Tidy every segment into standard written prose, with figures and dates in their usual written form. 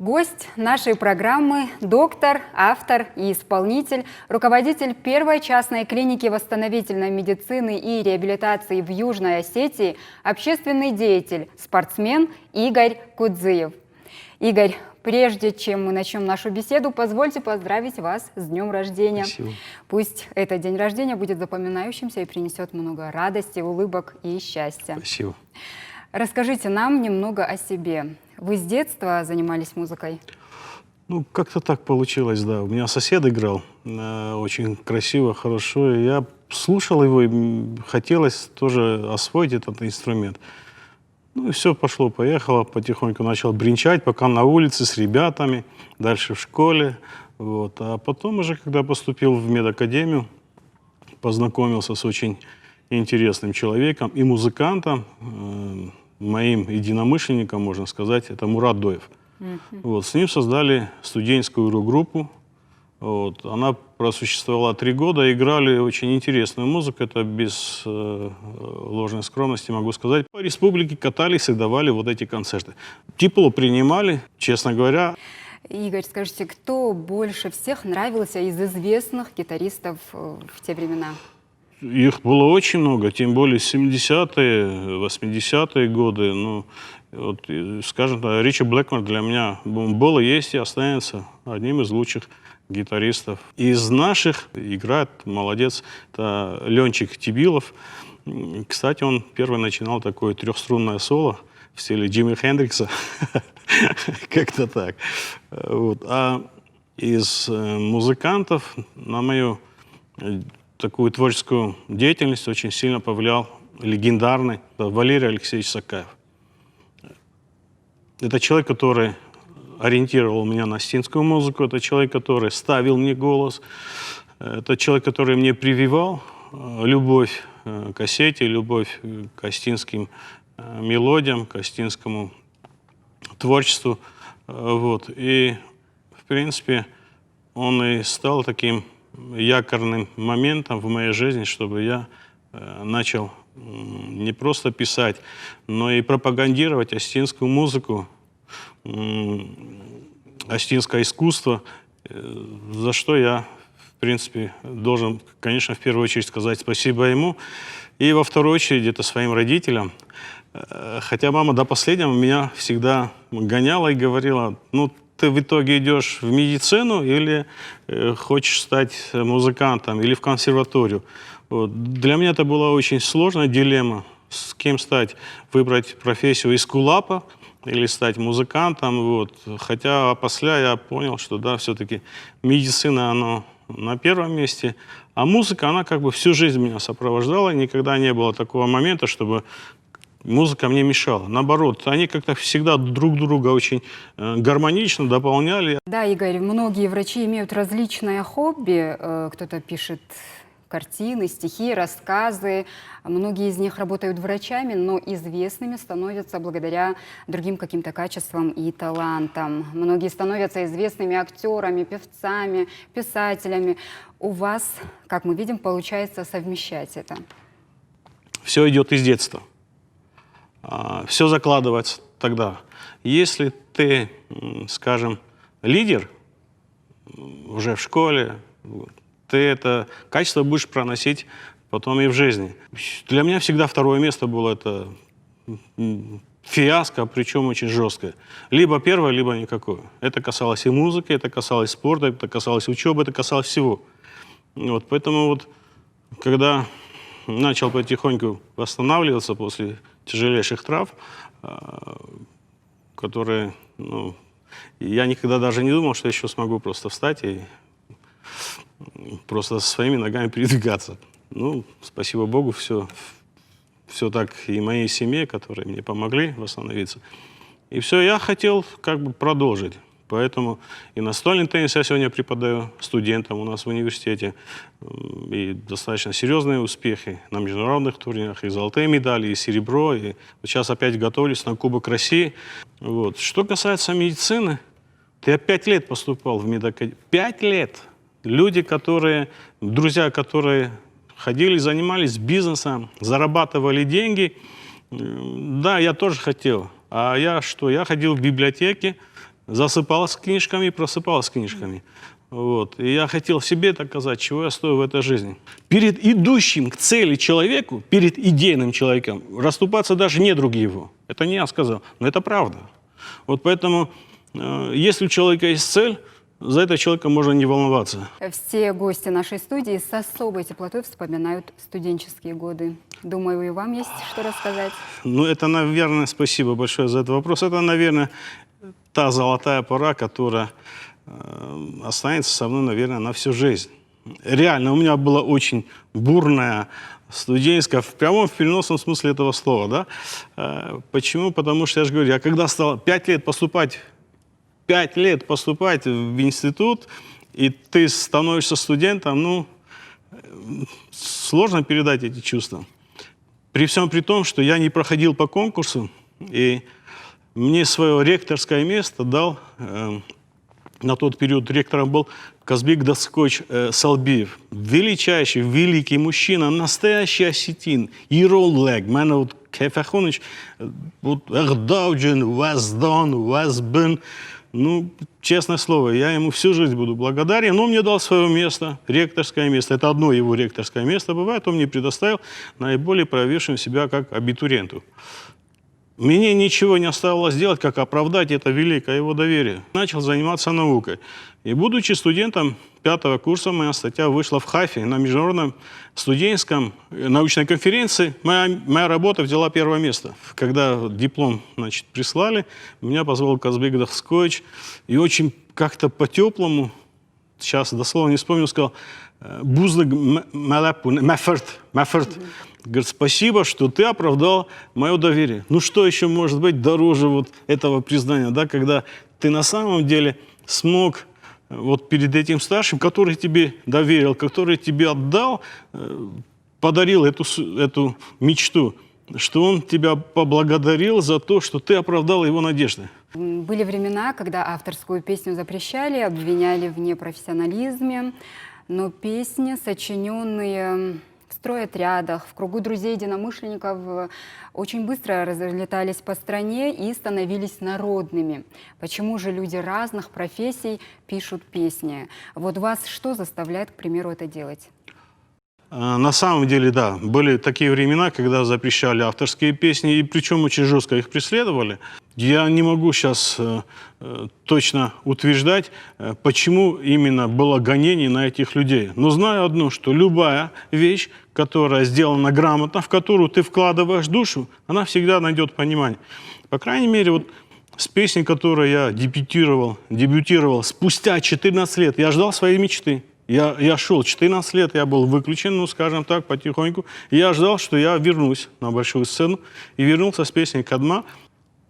Гость нашей программы – доктор, автор и исполнитель, руководитель первой частной клиники восстановительной медицины и реабилитации в Южной Осетии, общественный деятель, спортсмен Игорь Кудзыев. Игорь, прежде чем мы начнем нашу беседу, позвольте поздравить вас с днем рождения. Спасибо. Пусть этот день рождения будет запоминающимся и принесет много радости, улыбок и счастья. Спасибо. Расскажите нам немного о себе. Вы с детства занимались музыкой? Ну, как-то так получилось, да. У меня сосед играл очень красиво, хорошо. И я слушал его, и хотелось тоже освоить этот инструмент. Ну, и все пошло-поехало, потихоньку начал бренчать, пока на улице с ребятами, дальше в школе. Вот. А потом уже, когда поступил в медакадемию, познакомился с очень интересным человеком и музыкантом, моим единомышленником, можно сказать, это Мурат Доев. Вот, с ним создали студенческую рок-группу. Вот, она просуществовала 3 года, играли очень интересную музыку, это без ложной скромности могу сказать. По республике катались и давали вот эти концерты. Тепло принимали, честно говоря. Игорь, скажите, кто больше всех нравился из известных гитаристов в те времена? Их было очень много, тем более 70-е, 80-е годы. Ну, вот, скажем так, Ричи Блэкмор для меня был, есть и останется одним из лучших гитаристов. Из наших играет, молодец, это Ленчик Тибилов. Кстати, он первый начинал такое трехструнное соло в стиле Джимми Хендрикса. Как-то так. А из музыкантов на мою такую творческую деятельность очень сильно повлиял легендарный Валерий Алексеевич Сакаев. Это человек, который ориентировал меня на осетинскую музыку, это человек, который ставил мне голос, это человек, который мне прививал любовь к Осетии, любовь к осетинским мелодиям, к осетинскому творчеству. Вот. И, в принципе, он и стал таким якорным моментом в моей жизни, чтобы я начал не просто писать, но и пропагандировать осетинскую музыку, осетинское искусство, за что я, в принципе, должен, конечно, в первую очередь сказать спасибо ему, и во вторую очередь это своим родителям. Хотя мама до последнего меня всегда гоняла и говорила: ну, ты в итоге идешь в медицину или хочешь стать музыкантом, или в консерваторию. Вот. Для меня это была очень сложная дилемма, с кем стать, выбрать профессию эскулапа или стать музыкантом. Вот. Хотя после я понял, что да, все-таки медицина, она на первом месте, а музыка, она как бы всю жизнь меня сопровождала, никогда не было такого момента, чтобы музыка мне мешала. Наоборот, они как-то всегда друг друга очень гармонично дополняли. Да, Игорь, многие врачи имеют различные хобби. Кто-то пишет картины, стихи, рассказы. Многие из них работают врачами, но известными становятся благодаря другим каким-то качествам и талантам. Многие становятся известными актерами, певцами, писателями. У вас, как мы видим, получается совмещать это. Все идет из детства. Все закладывается тогда. Если ты, скажем, лидер уже в школе, ты это качество будешь проносить потом и в жизни. Для меня всегда второе место было это фиаско, причем очень жесткое. Либо первое, либо никакое. Это касалось и музыки, это касалось спорта, это касалось учебы, это касалось всего. Вот, поэтому вот, когда начал потихоньку восстанавливаться после тяжелейших травм, которые, ну, я никогда даже не думал, что еще смогу просто встать и просто своими ногами передвигаться. Ну, спасибо Богу, все так и моей семье, которые мне помогли восстановиться. И все, я хотел как бы продолжить. Поэтому и настольный теннис я сегодня преподаю студентам у нас в университете. И достаточно серьезные успехи на международных турнирах, и золотые медали, и серебро. И вот сейчас опять готовлюсь на Кубок России. Вот. Что касается медицины, я 5 лет поступал в медакадемию. 5 лет! Люди, которые, друзья, которые ходили, занимались бизнесом, зарабатывали деньги. Да, я тоже хотел. А я что? Я ходил в библиотеки, засыпал с книжками, просыпал с книжками. Вот. И я хотел себе доказать, чего я стою в этой жизни. Перед идущим к цели человеку, перед идейным человеком, расступаться даже недруги его. Это не я сказал, но это правда. Вот поэтому, если у человека есть цель, за этого человека можно не волноваться. Все гости нашей студии с особой теплотой вспоминают студенческие годы. Думаю, и вам есть что рассказать. Ну, это, наверное, спасибо большое за этот вопрос. Это, наверное, та золотая пора, которая останется со мной, наверное, на всю жизнь. Реально, у меня была очень бурная студенческая, в прямом, в переносном смысле этого слова. Да? Почему? Потому что, я же говорю, я когда стал 5 лет поступать в институт, и ты становишься студентом, ну, сложно передать эти чувства. При всем при том, что я не проходил по конкурсу, и мне свое ректорское место дал, на тот период ректором был Казбек Даскович Салбиев. Величайший, великий мужчина, настоящий осетин, Ероллег, мене вот Кефахоныч, вот Эрдауджин, Ваздон, Вазбен. Ну, честное слово, я ему всю жизнь буду благодарен. Он мне дал свое место, ректорское место. Это одно его ректорское место бывает. Он мне предоставил наиболее проявившим себя как абитуриенту. Мне ничего не оставалось делать, как оправдать это великое его доверие. Начал заниматься наукой. И будучи студентом 5-го курса, моя статья вышла в ХАФе на международном студенческом научной конференции. Моя работа взяла 1-е место. Когда диплом, значит, прислали, меня позвал Казбек Даскович. И очень как-то по-теплому, сейчас дословно не вспомню, сказал: «Буздык Меферт». Говорит: спасибо, что ты оправдал мое доверие. Ну что еще может быть дороже вот этого признания, да, когда ты на самом деле смог вот перед этим старшим, который тебе доверил, который тебе отдал, подарил эту мечту, что он тебя поблагодарил за то, что ты оправдал его надежды. Были времена, когда авторскую песню запрещали, обвиняли в непрофессионализме, но песни, сочиненные в стройотрядах, в кругу друзей-единомышленников, очень быстро разлетались по стране и становились народными. Почему же люди разных профессий пишут песни? Вот вас что заставляет, к примеру, это делать? На самом деле, да, были такие времена, когда запрещали авторские песни, и причем очень жестко их преследовали. Я не могу сейчас точно утверждать, почему именно было гонение на этих людей. Но знаю одно, что любая вещь, которая сделана грамотно, в которую ты вкладываешь душу, она всегда найдет понимание. По крайней мере, вот с песней, которой я дебютировал спустя 14 лет, я ждал своей мечты. Я шел 14 лет, я был выключен, ну, скажем так, потихоньку. Я ждал, что я вернусь на большую сцену, и вернулся с песней «Кадма».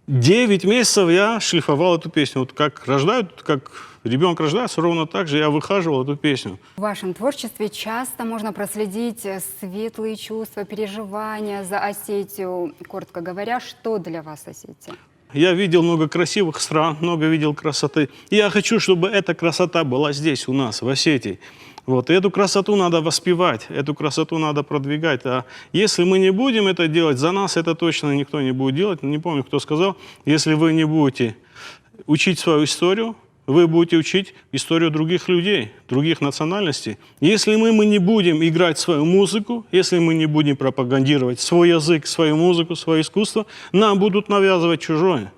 9 месяцев я шлифовал эту песню. Вот как рождают, как ребенок рождается, ровно так же я выхаживал эту песню. В вашем творчестве часто можно проследить светлые чувства, переживания за Осетию. Коротко говоря, что для вас Осетия? Я видел много красивых стран, много видел красоты. И я хочу, чтобы эта красота была здесь, у нас, в Осетии. Вот. И эту красоту надо воспевать, эту красоту надо продвигать. А если мы не будем это делать, за нас это точно никто не будет делать. Не помню, кто сказал, если вы не будете учить свою историю, вы будете учить историю других людей, других национальностей. Если мы не будем играть свою музыку, если мы не будем пропагандировать свой язык, свою музыку, свое искусство, нам будут навязывать чужое.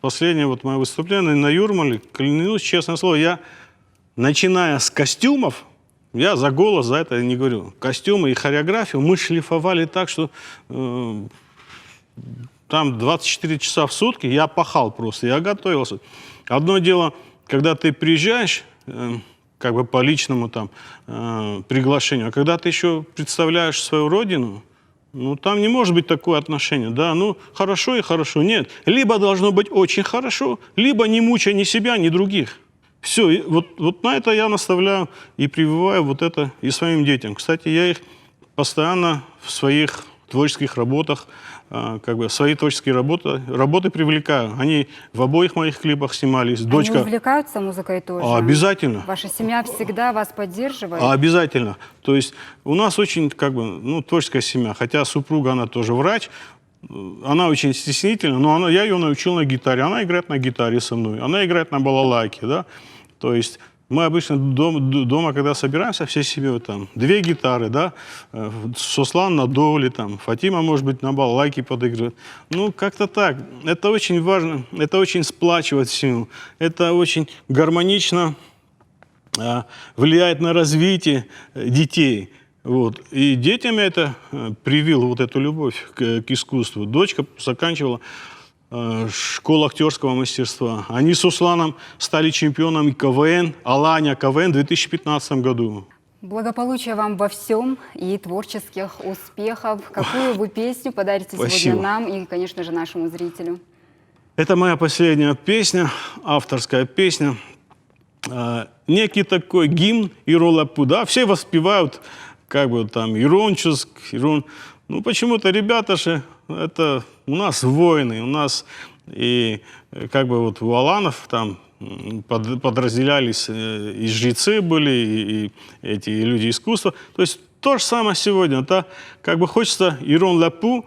Последнее вот мое выступление на Юрмале, клянусь, честное слово, я, начиная с костюмов, я за голос за это не говорю, костюмы и хореографию мы шлифовали так, что там 24 часа в сутки я пахал просто, я готовился. Одно дело, когда ты приезжаешь, как бы по личному там приглашению, а когда ты еще представляешь свою родину, ну там не может быть такое отношение, да, ну хорошо и хорошо, нет. Либо должно быть очень хорошо, либо не мучай ни себя, ни других. Все, вот на это я наставляю и прививаю вот это и своим детям. Кстати, я их постоянно в своих творческих работах, как бы свои творческие работы привлекаю. Они в обоих моих клипах снимались. Дочка... Они увлекаются музыкой тоже? Обязательно. Ваша семья всегда вас поддерживает? Обязательно. То есть у нас очень, как бы, ну, творческая семья. Хотя супруга, она тоже врач. Она очень стеснительна, но я ее научил на гитаре. Она играет на гитаре со мной, она играет на балалайке, да. То есть мы обычно дома, когда собираемся всей семьей, там, 2 гитары, да, Сослан на доводе, там, Фатима, может быть, на балалайке подыгрывает. Ну, как-то так. Это очень важно, это очень сплачивает семью, это очень гармонично влияет на развитие детей. Вот. И детям я это привил, вот эту любовь к искусству. Дочка заканчивала школу актерского мастерства. Они с Усланом стали чемпионами КВН, Аланя КВН в 2015 году. Благополучия вам во всем и творческих успехов. Какую вы песню подарите Спасибо. сегодня нам и, конечно же, нашему зрителю? Это моя последняя песня, авторская песня. Некий такой гимн Ирон-Лапу. Да? Все воспевают как бы там Ирончуск, Ирон. Ну почему-то ребята же, это у нас воины, у нас и как бы вот у Аланов там подразделялись и жрецы были, и эти люди искусства. То есть то же самое сегодня. Это как бы хочется Ирон-Лапу,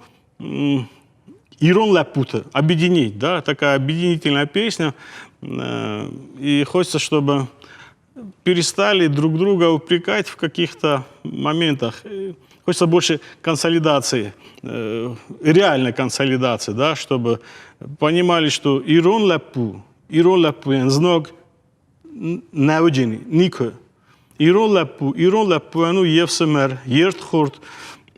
Ирон-Лапута объединить, да, такая объединительная песня. И хочется, чтобы перестали друг друга упрекать в каких-то моментах. Хочется больше консолидации, реальной консолидации, да, чтобы понимали, что Ирон-Лапу знак неудини, нико. Ирон-Лапу, ну, Евсемер, Ертхорт,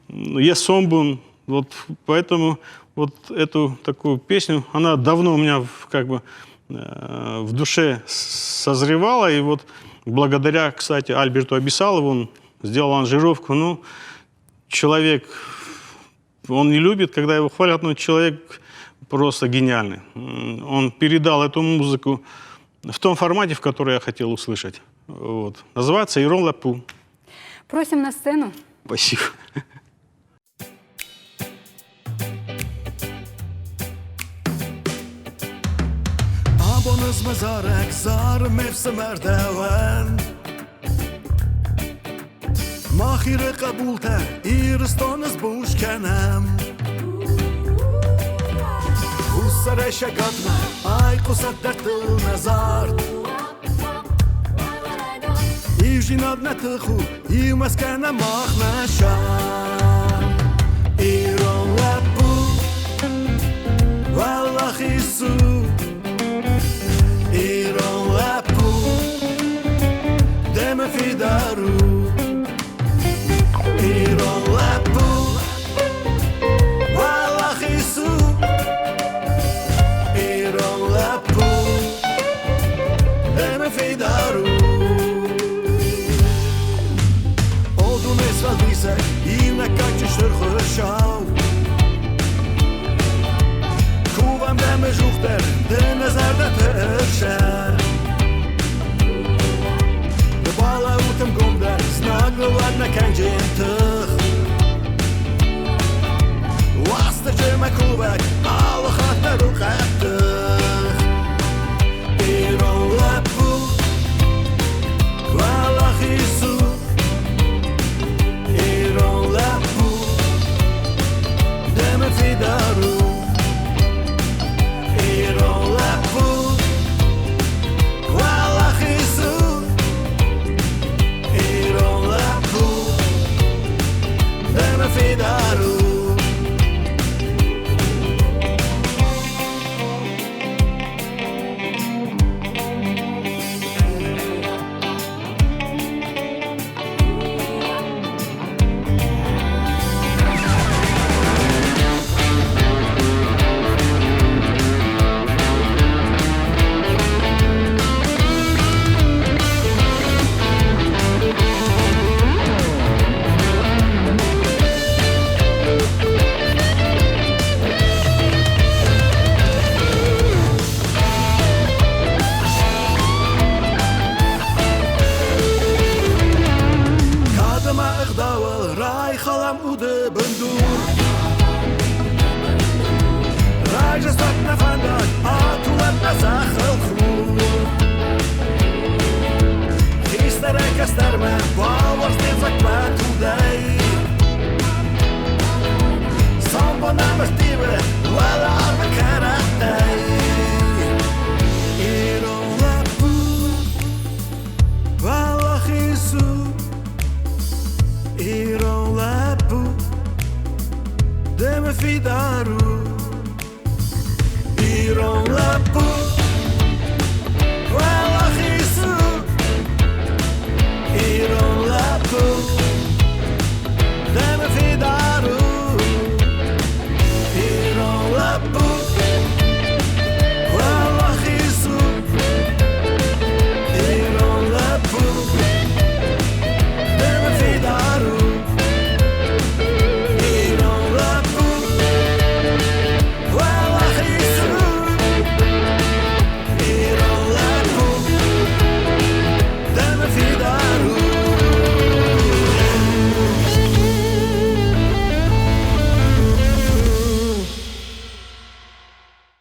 Есомбун. Вот поэтому вот эту такую песню, она давно у меня как бы в душе созревала, и вот благодаря, кстати, Альберту Абисалову, он сделал аранжировку. Ну, человек, он не любит, когда его хвалят, но человек просто гениальный. Он передал эту музыку в том формате, в который я хотел услышать. Вот. Называется Ирон-Лапу. Просим на сцену. Спасибо. Abonuz mezarek zar mevsim erdeven Mahire kabul ter iristanız boşkenem Hussare şekatme ay kusat dertil mezart İvjinad netıxu İvmeskene mahneşan İran lebu Vallahi su Irон-Лапу, deme fidaru. Iron-Лапу, wallahi su. Iron-Лапу, deme fidaru. Odun esval bize, yine kaçıştır hırşav. Kuvam deme juhter, de nezerde ter